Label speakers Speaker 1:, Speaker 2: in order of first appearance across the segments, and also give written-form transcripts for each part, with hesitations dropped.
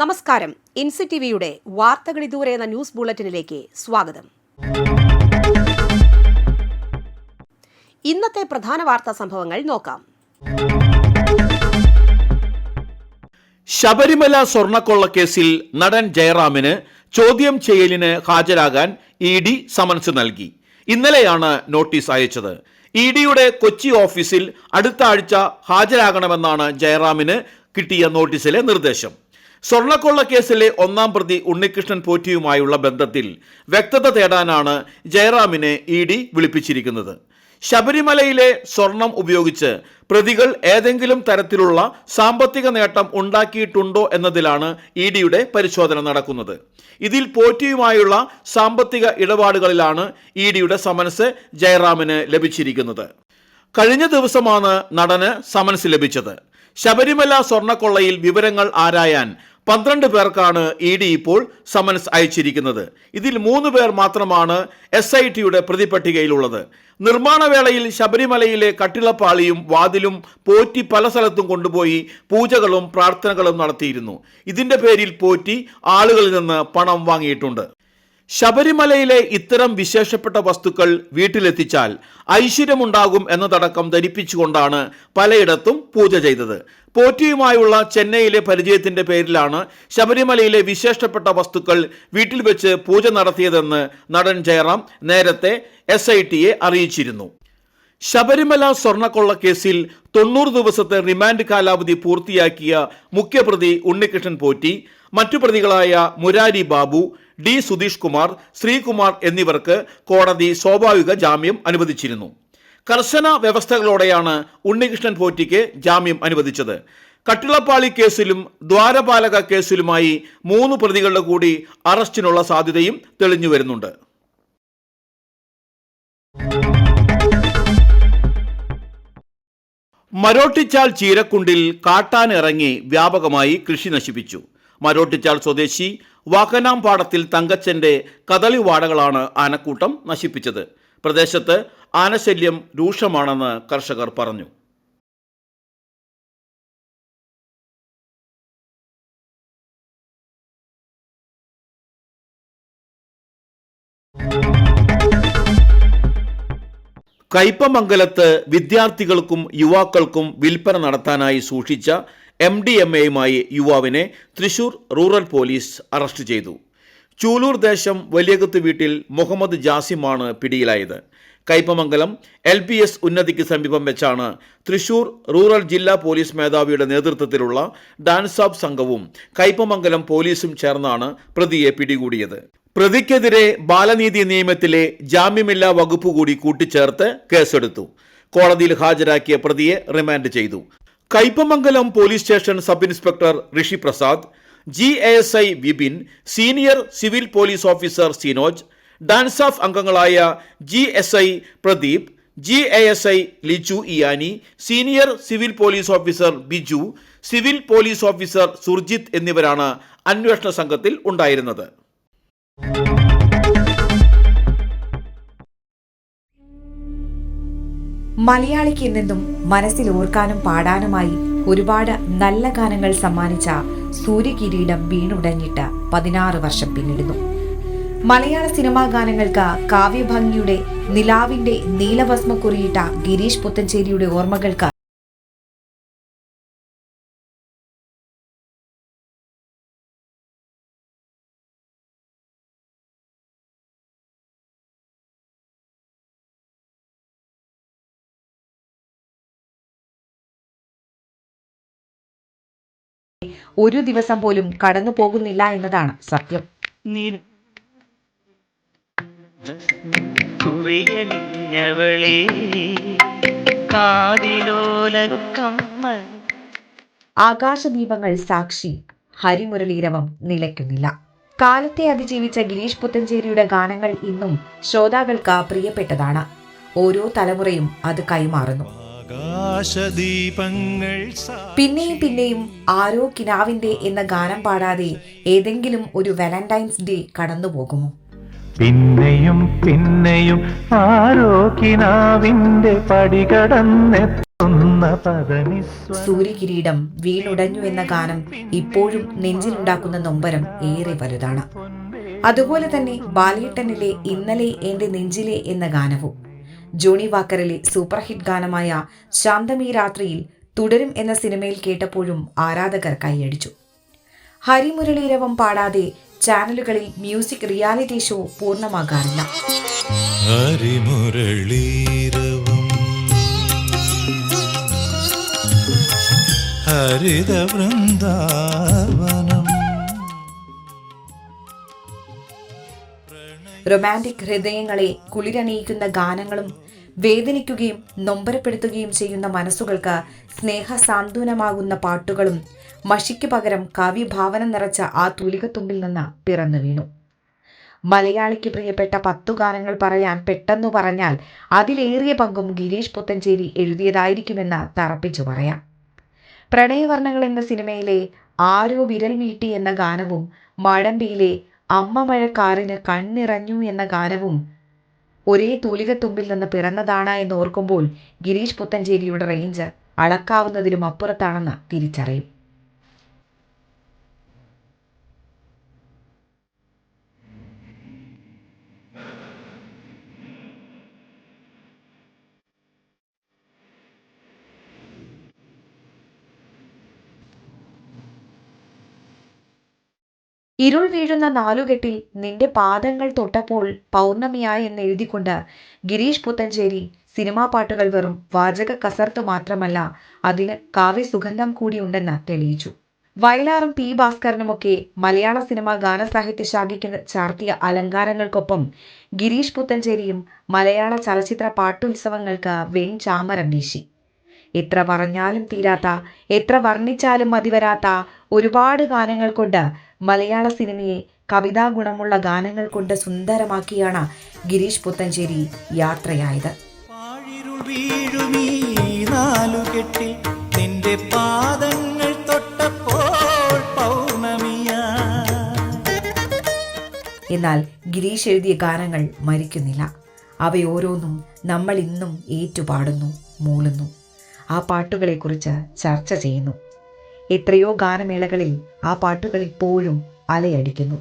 Speaker 1: നമസ്കാരം. ഇൻസിറ്റിവിയുടെ വാർത്തകൾ ഇതുവരെ എന്ന ന്യൂസ് ബുള്ളറ്റിനിലേക്ക് സ്വാഗതം. ഇന്നത്തെ പ്രധാന വാർത്താ സംഭവങ്ങൾ നോക്കാം.
Speaker 2: ശബരിമല സ്വർണ്ണക്കൊള്ളക്കേസിൽ നടൻ ജയറാമിന് ചോദ്യം ചെയ്യലിന് ഹാജരാകാൻ ഇഡി സമൻസ് നൽകി. ഇന്നലെയാണ് നോട്ടീസ് അയച്ചത്. ഇഡിയുടെ കൊച്ചി ഓഫീസിൽ അടുത്ത ആഴ്ച ഹാജരാകണമെന്നാണ് ജയറാമിന് കിട്ടിയ നോട്ടീസിലെ നിർദ്ദേശം. സ്വർണ്ണക്കൊള്ളക്കേസിലെ ഒന്നാം പ്രതി ഉണ്ണികൃഷ്ണൻ പോറ്റിയുമായുള്ള ബന്ധത്തിൽ വ്യക്തത തേടാനാണ് ജയറാമിനെ ഇഡി വിളിപ്പിച്ചിരിക്കുന്നത്. ശബരിമലയിലെ സ്വർണം ഉപയോഗിച്ച് പ്രതികൾ ഏതെങ്കിലും തരത്തിലുള്ള സാമ്പത്തിക നേട്ടം ഉണ്ടാക്കിയിട്ടുണ്ടോ എന്നതിലാണ് ഇഡിയുടെ പരിശോധന നടക്കുന്നത്. ഇതിൽ പോറ്റിയുമായുള്ള സാമ്പത്തിക ഇടപാടുകളിലാണ് ഇഡിയുടെ സമൻസ് ജയറാമിന് ലഭിച്ചിരിക്കുന്നത്. കഴിഞ്ഞ ദിവസമാണ് നടന് സമൻസ് ലഭിച്ചത്. ശബരിമല സ്വർണ്ണക്കൊള്ളയിൽ വിവരങ്ങൾ ആരായാൻ 12 പേർക്കാണ് ഇഡി ഇപ്പോൾ സമൻസ് അയച്ചിരിക്കുന്നത്. ഇതിൽ 3 പേർ മാത്രമാണ് SITയുടെ പ്രതിപട്ടികയിലുള്ളത്. നിർമ്മാണ വേളയിൽ ശബരിമലയിലെ കട്ടിളപ്പാളിയും വാതിലും പോറ്റി പല സ്ഥലത്തും കൊണ്ടുപോയി പൂജകളും പ്രാർത്ഥനകളും നടത്തിയിരുന്നു. ഇതിന്റെ പേരിൽ പോറ്റി ആളുകളിൽ നിന്ന് പണം വാങ്ങിയിട്ടുണ്ട്. ശബരിമലയിലെ ഇത്തരം വിശേഷപ്പെട്ട വസ്തുക്കൾ വീട്ടിലെത്തിച്ചാൽ ഐശ്വര്യമുണ്ടാകും എന്നതടക്കം ധരിപ്പിച്ചുകൊണ്ടാണ് പലയിടത്തും പൂജ ചെയ്തത്. പോറ്റിയുമായുള്ള ചെന്നൈയിലെ പരിചയത്തിന്റെ പേരിലാണ് ശബരിമലയിലെ വിശേഷപ്പെട്ട വസ്തുക്കൾ വീട്ടിൽ വെച്ച് പൂജ നടത്തിയതെന്ന് നടൻ ജയറാം നേരത്തെ SITയെ അറിയിച്ചിരുന്നു. ശബരിമല സ്വർണ്ണക്കൊള്ളക്കേസിൽ 90 ദിവസത്തെ റിമാൻഡ് കാലാവധി പൂർത്തിയാക്കിയ മുഖ്യപ്രതി ഉണ്ണികൃഷ്ണൻ പോറ്റി, മറ്റു പ്രതികളായ മുരാരി ബാബു, D സുധീഷ് കുമാർ, ശ്രീകുമാർ എന്നിവർക്ക് കോടതി സ്വാഭാവിക ജാമ്യം അനുവദിച്ചിരുന്നു. കർശന വ്യവസ്ഥകളോടെയാണ് ഉണ്ണികൃഷ്ണൻ പോറ്റിക്ക് ജാമ്യം അനുവദിച്ചത്. കട്ടിളപ്പാളി കേസിലും ദ്വാരപാലക കേസിലുമായി 3 പ്രതികളുടെ കൂടി അറസ്റ്റിനുള്ള സാധ്യതയും തെളിഞ്ഞു വരുന്നുണ്ട്. മരോട്ടിച്ചാൽ ചീരക്കുണ്ടിൽ കാട്ടാനിറങ്ങി വ്യാപകമായി കൃഷി നശിപ്പിച്ചു. മരോട്ടിച്ചാൽ സ്വദേശി വാക്കനാംപാടത്തിൽ തങ്കച്ചന്റെ കദളിവാടകളാണ് ആനക്കൂട്ടം നശിപ്പിച്ചത്. പ്രദേശത്ത് ആനശല്യം രൂക്ഷമാണെന്ന് കർഷകർ പറഞ്ഞു. കയ്പമംഗലത്ത് വിദ്യാർത്ഥികൾക്കും യുവാക്കൾക്കും വിൽപ്പന നടത്താനായി സൂക്ഷിച്ച MDMAയുമായി യുവാവിനെ തൃശൂർ റൂറൽ പോലീസ് അറസ്റ്റ് ചെയ്തു. ചൂലൂർ ദേശം വലിയകത്ത് വീട്ടിൽ മുഹമ്മദ് ജാസിമാണ് പിടിയിലായത്. കയ്പമംഗലം LPS ഉന്നതിക്ക് സമീപം വെച്ചാണ് തൃശൂർ റൂറൽ ജില്ലാ പോലീസ് മേധാവിയുടെ നേതൃത്വത്തിലുള്ള ഡാൻസ് ഓഫ് സംഘവും കയ്പമംഗലം പോലീസും ചേർന്നാണ് പ്രതിയെ പിടികൂടിയത്. പ്രതിക്കെതിരെ ബാലനീതി നിയമത്തിലെ ജാമ്യമില്ലാ വകുപ്പ് കൂടി കൂട്ടിച്ചേർത്ത് കേസെടുത്തു. കോടതിയിൽ ഹാജരാക്കിയ പ്രതിയെ റിമാൻഡ് ചെയ്തു. Kaipamangalam police station sub inspector Rishi Prasad, GASI Vipin, senior civil police officer Sinoj, DANSAF അംഗങ്ങളായ GSI പ്രദീപ്, GASI ലിജു ഇയാനി, senior civil police officer Biju, civil police officer Surjith എന്നിവരാണ് അന്വേഷണ സംഘത്തിൽ ഉണ്ടായിരുന്നത്.
Speaker 3: മലയാളിക്ക് എന്നെന്നും മനസ്സിൽ ഓർക്കാനും പാടാനുമായി ഒരുപാട് നല്ല ഗാനങ്ങൾ സമ്മാനിച്ച സൂര്യകിരീടം വീണുടഞ്ഞിട്ട് 16 വർഷം പിന്നിടുന്നു. മലയാള സിനിമാ ഗാനങ്ങൾക്ക് കാവ്യഭംഗിയുടെ നിലാവിന്റെ നീലഭസ്മ കുറിയിട്ട ഗിരീഷ് പുത്തഞ്ചേരിയുടെ ഓർമ്മകൾക്ക് ഒരു ദിവസം പോലും കടന്നു പോകുന്നില്ല എന്നതാണ് സത്യം. ആകാശദീപങ്ങൾ സാക്ഷി, ഹരിമുരളീരവം നിലയ്ക്കുന്നില്ല. കാലത്തെ അതിജീവിച്ച ഗിരീഷ് പുത്തഞ്ചേരിയുടെ ഗാനങ്ങൾ ഇന്നും ശ്രോതാക്കൾക്ക് പ്രിയപ്പെട്ടതാണ്. ഓരോ തലമുറയും അത് കൈമാറുന്നു. പിന്നെയും പിന്നെയും ആരോ കിനാവിന്റെ എന്ന ഗാനം പാടാതെ ഏതെങ്കിലും ഒരു വാലന്റൈൻസ് ഡേ കടന്നുപോകുമോ?
Speaker 4: പിന്നെയും പിന്നെയും ആരോ കിനാവിന്റെ പടി കടന്നെത്തുന്നു.
Speaker 3: സൂര്യകിരീടം വീണുടഞ്ഞു എന്ന ഗാനം ഇപ്പോഴും നെഞ്ചിലുണ്ടാക്കുന്ന നൊമ്പരം ഏറെ വലുതാണ്. അതുപോലെ തന്നെ ബാലേട്ടനിലെ ഇന്നലെ എന്റെ നെഞ്ചിലെ എന്ന ഗാനവും ജോണി വാക്കറിലെ സൂപ്പർ ഹിറ്റ് ഗാനമായ ശാന്തമീ രാത്രിയിൽ തുടരും എന്ന സിനിമയിൽ കേട്ടപ്പോഴും ആരാധകർ കൈയടിച്ചു. ഹരിമുരളീരവം പാടാതെ ചാനലുകളിൽ മ്യൂസിക് റിയാലിറ്റി ഷോ പൂർണ്ണമാകാറില്ല. റൊമാൻറ്റിക് ഹൃദയങ്ങളെ കുളിരണിയിക്കുന്ന ഗാനങ്ങളും വേദനിക്കുകയും നൊമ്പരപ്പെടുത്തുകയും ചെയ്യുന്ന മനസ്സുകൾക്ക് സ്നേഹസാന്ത്വനമാകുന്ന പാട്ടുകളും മഷിക്ക് പകരം കാവ്യഭാവന നിറച്ച ആ തൂലികത്തുമ്പിൽ നിന്ന് പിറന്നു വീണു. മലയാളിക്ക് പ്രിയപ്പെട്ട 10 ഗാനങ്ങൾ പറയാൻ പെട്ടെന്നു പറഞ്ഞാൽ അതിലേറിയ പങ്കും ഗിരീഷ് പുത്തഞ്ചേരി എഴുതിയതായിരിക്കുമെന്ന് തറപ്പിച്ചു പറയാം. പ്രണയവർണ്ണങ്ങൾ എന്ന സിനിമയിലെ ആരോ വിരൽ മീട്ടി എന്ന ഗാനവും മഴമ്പിയിലെ അമ്മ മഴക്കാറിന് കണ്ണിറഞ്ഞു എന്ന ഗാനവും ഒരേ തൂലികത്തുമ്പിൽ നിന്ന് പിറന്നതാണ് എന്ന് ഓർക്കുമ്പോൾ ഗിരീഷ് പുത്തഞ്ചേരിയുടെ റേഞ്ച് അളക്കാവുന്നതിലും അപ്പുറത്താണെന്ന് തിരിച്ചറിയും. ഇരുൾ വീഴുന്ന നാലുകെട്ടിൽ നിന്റെ പാദങ്ങൾ തൊട്ടപ്പോൾ പൗർണമിയായി എന്ന് എഴുതിക്കൊണ്ട് ഗിരീഷ് പുത്തഞ്ചേരി സിനിമാ പാട്ടുകൾ വെറും വാചക കസർത്ത് മാത്രമല്ല, അതിന് കാവ്യസുഗന്ധം കൂടിയുണ്ടെന്ന് തെളിയിച്ചു. വയലാറും പി ഭാസ്കരനുമൊക്കെ മലയാള സിനിമ ഗാനസാഹിത്യ ശാഖയ്ക്ക് ചാർത്തിയ അലങ്കാരങ്ങൾക്കൊപ്പം ഗിരീഷ് പുത്തഞ്ചേരിയും മലയാള ചലച്ചിത്ര പാട്ടുത്സവങ്ങൾക്ക് വെൺചാമരം വീശി. എത്ര പറഞ്ഞാലും തീരാത്ത, എത്ര വർണ്ണിച്ചാലും മതിവരാത്ത ഒരുപാട് ഗാനങ്ങൾ കൊണ്ട് മലയാള സിനിമയെ കവിതാ ഗുണമുള്ള ഗാനങ്ങൾ കൊണ്ട് സുന്ദരമാക്കിയാണ് ഗിരീഷ് പുത്തഞ്ചേരി യാത്രയായത്. എന്നാൽ ഗിരീഷ് എഴുതിയ ഗാനങ്ങൾ മരിക്കുന്നില്ല. അവയോരോന്നും നമ്മൾ ഇന്നും ഏറ്റുപാടുന്നു, മൂളുന്നു. ആ പാട്ടുകളെക്കുറിച്ച് ചർച്ച ചെയ്യുന്നു. എത്രയോ ഗാനമേളകളിൽ ആ പാട്ടുകൾ ഇപ്പോഴും അലയടിക്കുന്നു.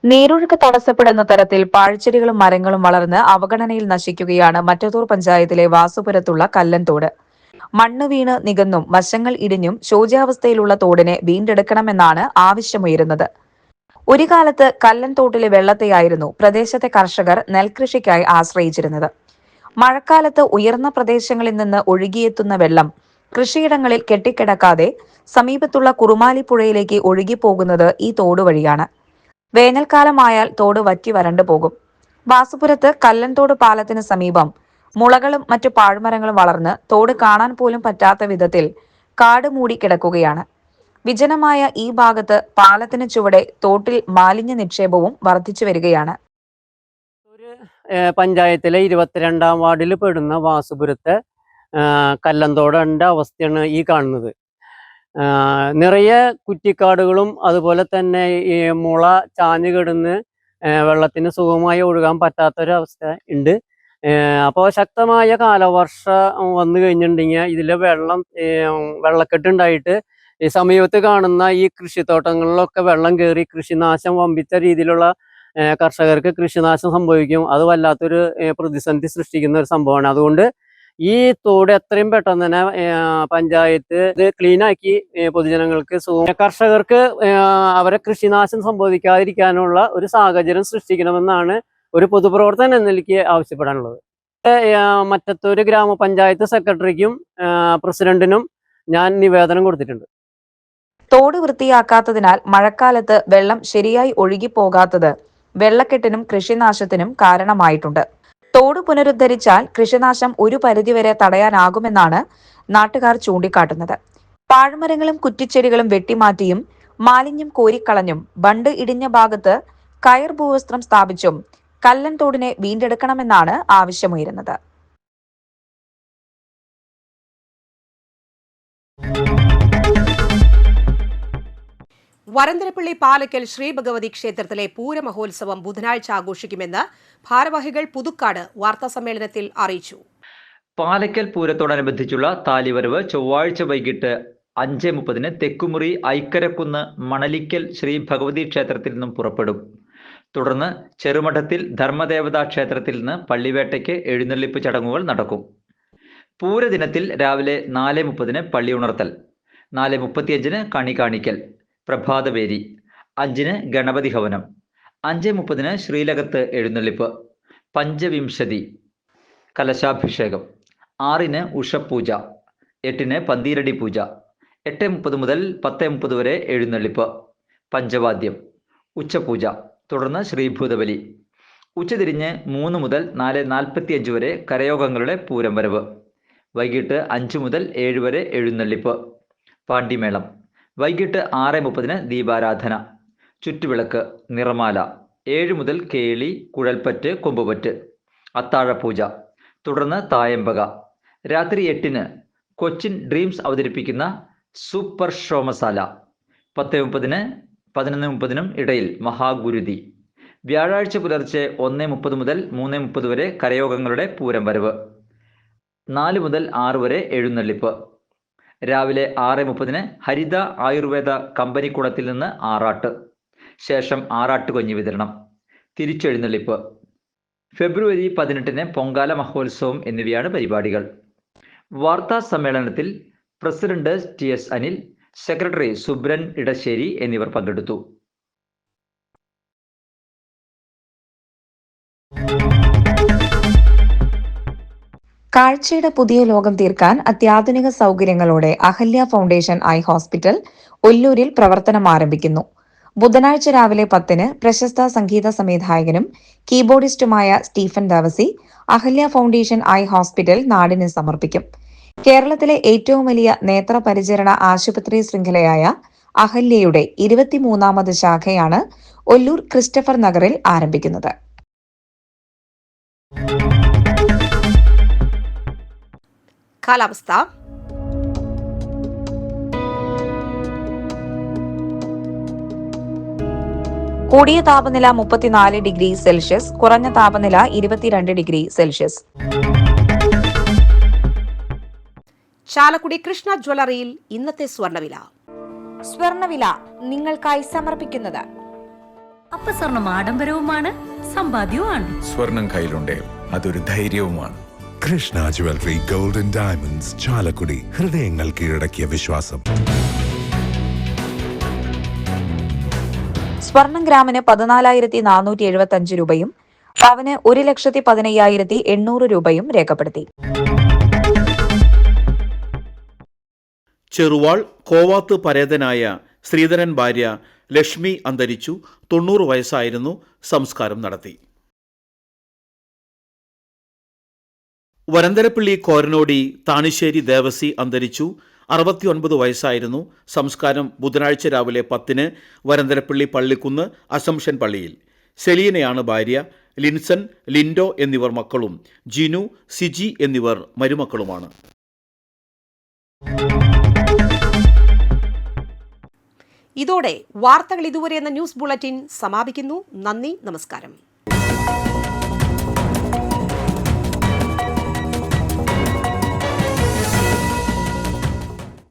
Speaker 5: നീരൊഴുക്ക് തടസ്സപ്പെടുന്ന തരത്തിൽ പാഴ്ചെടികളും മരങ്ങളും വളർന്ന് അവഗണനയിൽ നശിക്കുകയാണ് മറ്റത്തൂർ പഞ്ചായത്തിലെ വാസുപുരത്തുള്ള കല്ലൻതോട്. മണ്ണ് വീണ് നികന്നും വശങ്ങൾ ഇടിഞ്ഞും ശോച്യാവസ്ഥയിലുള്ള തോടിനെ വീണ്ടെടുക്കണമെന്നാണ് ആവശ്യമുയരുന്നത്. ഒരു കാലത്ത് കല്ലൻതോട്ടിലെ വെള്ളത്തെയായിരുന്നു പ്രദേശത്തെ കർഷകർ നെൽകൃഷിക്കായി ആശ്രയിച്ചിരുന്നത്. മഴക്കാലത്ത് ഉയർന്ന പ്രദേശങ്ങളിൽ നിന്ന് ഒഴുകിയെത്തുന്ന വെള്ളം കൃഷിയിടങ്ങളിൽ കെട്ടിക്കിടക്കാതെ സമീപത്തുള്ള കുറുമാലി പുഴയിലേക്ക് ഒഴുകിപ്പോകുന്നത് ഈ തോട് വഴിയാണ്. വേനൽക്കാലമായാൽ തോട് വറ്റി വരണ്ടു പോകും. വാസുപുരത്ത് കല്ലൻതോട് പാലത്തിന് സമീപം മുളകളും മറ്റു പാഴ്മരങ്ങളും വളർന്ന് തോട് കാണാൻ പോലും പറ്റാത്ത വിധത്തിൽ കാട് മൂടി കിടക്കുകയാണ്. വിജനമായ ഈ ഭാഗത്ത് പാലത്തിന് ചുവടെ തോട്ടിൽ മാലിന്യ നിക്ഷേപവും വർദ്ധിച്ചു വരികയാണ്.
Speaker 6: പഞ്ചായത്തിലെ 22ാം വാർഡിൽ പെടുന്ന വാസുപുരത്തെ കല്ലൻതോടിന്റെ അവസ്ഥയാണ് ഈ കാണുന്നത്. നിറയെ കുറ്റിക്കാടുകളും അതുപോലെ തന്നെ ഈ മുള ചാഞ്ഞു കിടന്ന് വെള്ളത്തിന് സുഗമമായി ഒഴുകാൻ പറ്റാത്തൊരവസ്ഥ ഉണ്ട്. അപ്പോൾ ശക്തമായ കാലവർഷം വന്നു കഴിഞ്ഞിട്ടുണ്ടെങ്കിൽ ഇതിലെ വെള്ളക്കെട്ടുണ്ടായിട്ട് ഈ സമീപത്ത് കാണുന്ന ഈ കൃഷിത്തോട്ടങ്ങളിലൊക്കെ വെള്ളം കയറി കൃഷിനാശം വമ്പിച്ച രീതിയിലുള്ള കർഷകർക്ക് കൃഷിനാശം സംഭവിക്കും. അത് വല്ലാത്തൊരു പ്രതിസന്ധി സൃഷ്ടിക്കുന്ന ഒരു സംഭവമാണ്. അതുകൊണ്ട് ഈ തോട് എത്രയും പെട്ടെന്ന് തന്നെ പഞ്ചായത്ത് ഇത് ക്ലീനാക്കി പൊതുജനങ്ങൾക്ക് കർഷകർക്ക് അവരെ കൃഷിനാശം സംഭവിക്കാതിരിക്കാനുള്ള ഒരു സാഹചര്യം സൃഷ്ടിക്കണമെന്നാണ് ഒരു പൊതുപ്രവർത്തകൻ എന്ന നിലയ്ക്ക് ആവശ്യപ്പെടാനുള്ളത്. മറ്റത്തൂർ ഗ്രാമപഞ്ചായത്ത് സെക്രട്ടറിക്കും പ്രസിഡന്റിനും ഞാൻ നിവേദനം കൊടുത്തിട്ടുണ്ട്.
Speaker 5: തോട് വൃത്തിയാക്കാത്തതിനാൽ മഴക്കാലത്ത് വെള്ളം ശരിയായി ഒഴുകിപ്പോകാത്തത് വെള്ളക്കെട്ടിനും കൃഷിനാശത്തിനും കാരണമായിട്ടുണ്ട്. തോട് പുനരുദ്ധരിച്ചാൽ കൃഷിനാശം ഒരു പരിധിവരെ തടയാനാകുമെന്നാണ് നാട്ടുകാർ ചൂണ്ടിക്കാട്ടുന്നത്. പാഴ്മരങ്ങളും കുറ്റിച്ചെടികളും വെട്ടിമാറ്റിയും മാലിന്യം കോരിക്കളഞ്ഞും ബണ്ട് ഇടിഞ്ഞ ഭാഗത്ത് കയർ ഭൂവസ്ത്രം സ്ഥാപിച്ചും കല്ലൻ തോടിനെ വീണ്ടെടുക്കണമെന്നാണ് ആവശ്യമുയരുന്നത്.
Speaker 1: വരന്തരപ്പള്ളി പാലക്കൽ ശ്രീ ഭഗവതി ക്ഷേത്രത്തിലെ പൂരമഹോത്സവം ബുധനാഴ്ച ആഘോഷിക്കുമെന്ന് ഭാരവാഹികൾ പുതുക്കാട് വാർത്താസമ്മേളനത്തിൽ അറിയിച്ചു.
Speaker 7: പാലക്കൽ പൂരത്തോടനുബന്ധിച്ചുള്ള താലിവരവ് ചൊവ്വാഴ്ച വൈകിട്ട് 5:30 തെക്കുമുറി ഐക്കരക്കുന്ന് മണലിക്കൽ ശ്രീ ഭഗവതി ക്ഷേത്രത്തിൽ നിന്നും പുറപ്പെടും. തുടർന്ന് ചെറുമഠത്തിൽ ധർമ്മദേവതാ ക്ഷേത്രത്തിൽ നിന്ന് പള്ളിവേട്ടയ്ക്ക് എഴുന്നള്ളിപ്പ് ചടങ്ങുകൾ നടക്കും. പൂരദിനത്തിൽ രാവിലെ 4:30 പള്ളി ഉണർത്തൽ, 4:35 കണി കാണിക്കൽ, പ്രഭാതവേരി, 5 ഗണപതി ഹവനം, 5:30 ശ്രീലകത്ത് എഴുന്നള്ളിപ്പ്, പഞ്ചവിംശതി കലശാഭിഷേകം, 6 ഉഷപൂജ, 8 പന്തീരടി പൂജ, 8:30 മുതൽ 10:30 വരെ എഴുന്നള്ളിപ്പ്, പഞ്ചവാദ്യം, ഉച്ചപൂജ, തുടർന്ന് ശ്രീഭൂതബലി. ഉച്ചതിരിഞ്ഞ് 3 മുതൽ 4:45 വരെ കരയോഗങ്ങളുടെ പൂരം വരവ്. വൈകിട്ട് 5 മുതൽ 7 വരെ എഴുന്നള്ളിപ്പ്, പാണ്ടിമേളം. വൈകിട്ട് 6:30 ദീപാരാധന, ചുറ്റുവിളക്ക്, നിറമാല. 7 മുതൽ കേളി, കുഴൽപ്പറ്റ്, കൊമ്പുപറ്റ്, അത്താഴപൂജ, തുടർന്ന് തായമ്പക. രാത്രി 8 കൊച്ചിൻ ഡ്രീംസ് അവതരിപ്പിക്കുന്ന സൂപ്പർ ഷോ മസാല. 10:30 11:30 ഇടയിൽ മഹാഗുരുതി. വ്യാഴാഴ്ച പുലർച്ചെ 1:30 മുതൽ 3:30 വരെ കരയോഗങ്ങളുടെ പൂരം വരവ്. 4 മുതൽ 6 വരെ എഴുന്നള്ളിപ്പ്. രാവിലെ 6:30 ഹരിത ആയുർവേദ കമ്പനിക്കുളത്തിൽ നിന്ന് ആറാട്ട്. ശേഷം ആറാട്ടുകഞ്ഞി വിതരണം, തിരിച്ചെഴുന്നള്ളിപ്പ്. ഫെബ്രുവരി 18 പൊങ്കാല മഹോത്സവം എന്നിവയാണ് പരിപാടികൾ. വാർത്താ സമ്മേളനത്തിൽ president TS Anil, secretary Subran Edassery എന്നിവർ പങ്കെടുത്തു.
Speaker 5: കാഴ്ചയുടെ പുതിയ ലോകം തീർക്കാൻ അത്യാധുനിക സൗകര്യങ്ങളോടെ അഹല്യ ഫൗണ്ടേഷൻ ഐ ഹോസ്പിറ്റൽ ഒല്ലൂരിൽ പ്രവർത്തനം ആരംഭിക്കുന്നു. ബുധനാഴ്ച രാവിലെ 10 പ്രശസ്ത സംഗീത സംവിധായകനും കീബോർഡിസ്റ്റുമായ Stephen Devassy Ahalya foundation eye hospital നാടിന് സമർപ്പിക്കും. കേരളത്തിലെ ഏറ്റവും വലിയ നേത്രപരിചരണ ആശുപത്രി ശൃംഖലയായ അഹല്യയുടെ 23ാമത് ശാഖയാണ് ഒല്ലൂർ ക്രിസ്റ്റഫർ നഗറിൽ ആരംഭിക്കുന്നത്.
Speaker 1: കാലാവസ്ഥ.
Speaker 5: കൂടിയ താപനില 34 ഡിഗ്രി സെൽഷ്യസ്, കുറഞ്ഞ താപനില 22 ഡിഗ്രി സെൽഷ്യസ്.
Speaker 1: ചാലക്കുടി കൃഷ്ണ ജ്വല്ലറിയിൽ ഇന്നത്തെ സ്വർണ്ണവില.
Speaker 3: സ്വർണ്ണവില നിങ്ങൾക്കായി സമർപ്പിക്കുന്നത്
Speaker 8: അപ്പസ്വർണം ആഡംബരവുമാണ്, സമ്പാദ്യവുമാണ്.
Speaker 9: സ്വർണം കയ്യിലുണ്ടേ അതൊരു ധൈര്യവുമാണ്.
Speaker 10: Krishna jewellery gold and diamonds, Chalakudy. ഹൃദയങ്ങൾ കീഴടക്കിയ വിശ്വാസം.
Speaker 5: സ്വർണം ഗ്രാമിന് 14,475 രൂപയും പവന് 1,15,800 രൂപയും രേഖപ്പെടുത്തി.
Speaker 2: ചെറുവാൾ കോവാത്ത് പരേതനായ ശ്രീധരൻ ഭാര്യ ലക്ഷ്മി അന്തരിച്ചു. 90 വയസ്സായിരുന്നു. സംസ്കാരം നടത്തി. വരന്തരപ്പള്ളി കോരനോടി താണിശ്ശേരി ദേവസി അന്തരിച്ചു. 69 വയസ്സായിരുന്നു. സംസ്കാരം ബുധനാഴ്ച രാവിലെ 10 വരന്തരപ്പള്ളി പള്ളിക്കുന്ന് അസംഷൻ പള്ളിയിൽ. സെലീനയാണ് ഭാര്യ. ലിൻസൺ, ലിൻഡോ എന്നിവർ മക്കളും ജിനു, സിജി എന്നിവർ മരുമക്കളുമാണ്.
Speaker 1: ഇതോടെ വാർത്തകൾ ഇതുവരെ എന്ന ന്യൂസ് ബുള്ളറ്റിൻ സമാപിക്കുന്നു. നന്ദി, നമസ്കാരം.